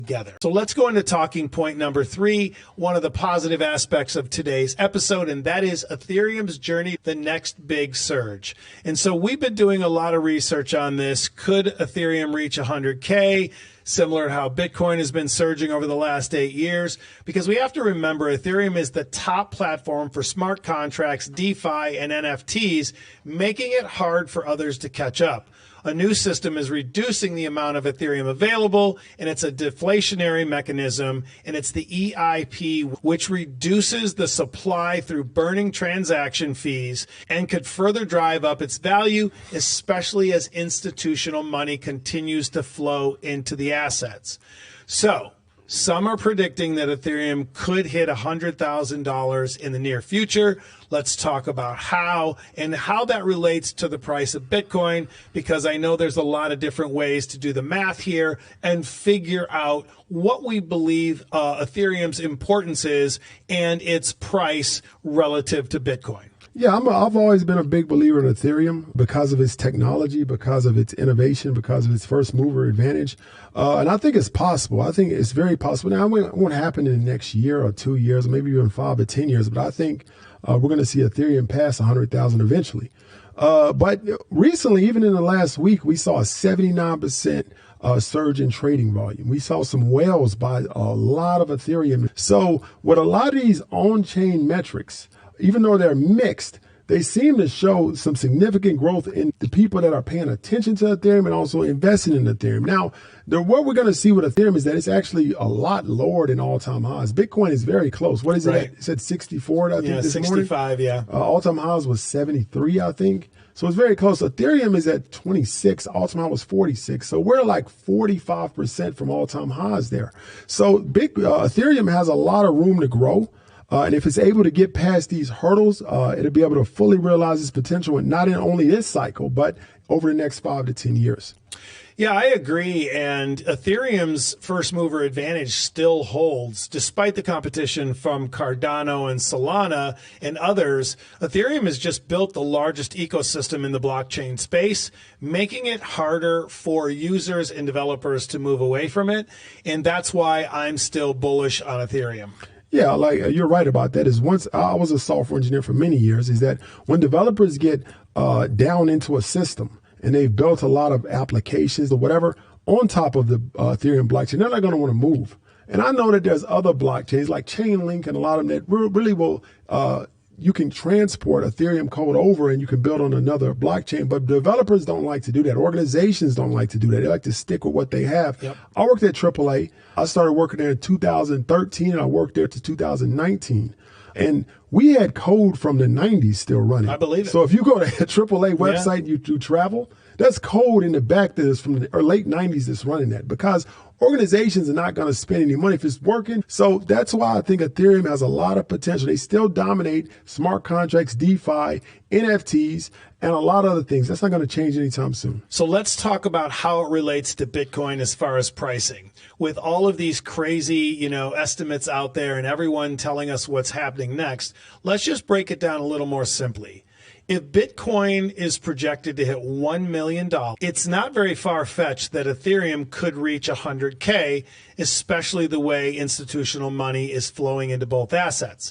together. So let's go into talking point number 3, one of the positive aspects of today's episode, and that is Ethereum's journey, the next big surge. And so we've been doing a lot of research on this. Could Ethereum reach 100K? Similar to how Bitcoin has been surging over the last 8 years, because we have to remember Ethereum is the top platform for smart contracts, DeFi, and NFTs, making it hard for others to catch up. A new system is reducing the amount of Ethereum available, and it's a deflationary mechanism, and it's the EIP, which reduces the supply through burning transaction fees and could further drive up its value, especially as institutional money continues to flow into the assets. So, some are predicting that Ethereum could hit $100,000 in the near future. Let's talk about how and how that relates to the price of Bitcoin, because I know there's a lot of different ways to do the math here and figure out what we believe Ethereum's importance is and its price relative to Bitcoin. Yeah, I've always been a big believer in Ethereum because of its technology, because of its innovation, because of its first mover advantage. And I think it's possible. I think it's very possible. Now, it won't happen in the next year or 2 years, maybe even 5 or 10 years, but I think we're going to see Ethereum pass 100,000 eventually. But recently, even in the last week, we saw a 79% surge in trading volume. We saw some whales buy a lot of Ethereum. So with a lot of these on-chain metrics, even though they're mixed, they seem to show some significant growth in the people that are paying attention to Ethereum and also investing in Ethereum. Now, what we're going to see with Ethereum is that it's actually a lot lower than all-time highs. Bitcoin is very close. What is it? It's at 64, I think, this 65, morning. All-time highs was 73, I think. So it's very close. Ethereum is at 26. All-time high was 46. So we're like 45% from all-time highs there. So Ethereum has a lot of room to grow. And if it's able to get past these hurdles, it'll be able to fully realize its potential, and not in only this cycle, but over the next 5 to 10 years. Yeah, I agree. And Ethereum's first mover advantage still holds despite the competition from Cardano and Solana and others. Ethereum has just built the largest ecosystem in the blockchain space, making it harder for users and developers to move away from it. And that's why I'm still bullish on Ethereum. Yeah, like you're right about that. Is once I was a software engineer for many years, is that when developers get down into a system and they've built a lot of applications or whatever on top of the Ethereum blockchain, they're not going to want to move. And I know that there's other blockchains like Chainlink and a lot of them that really will, you can transport Ethereum code over and you can build on another blockchain, but developers don't like to do that. Organizations don't like to do that. They like to stick with what they have. Yep. I worked at AAA. I started working there in 2013 and I worked there to 2019. And we had code from the 90s still running. I believe it. So if you go to a AAA website and you do travel, that's code in the back that is from the late 90s that's running that, because organizations are not going to spend any money if it's working. So that's why I think Ethereum has a lot of potential. They still dominate smart contracts, DeFi, NFTs, and a lot of other things. That's not going to change anytime soon. So let's talk about how it relates to Bitcoin as far as pricing. With all of these crazy, estimates out there and everyone telling us what's happening next, let's just break it down a little more simply. If Bitcoin is projected to hit $1 million, it's not very far-fetched that Ethereum could reach 100K, especially the way institutional money is flowing into both assets.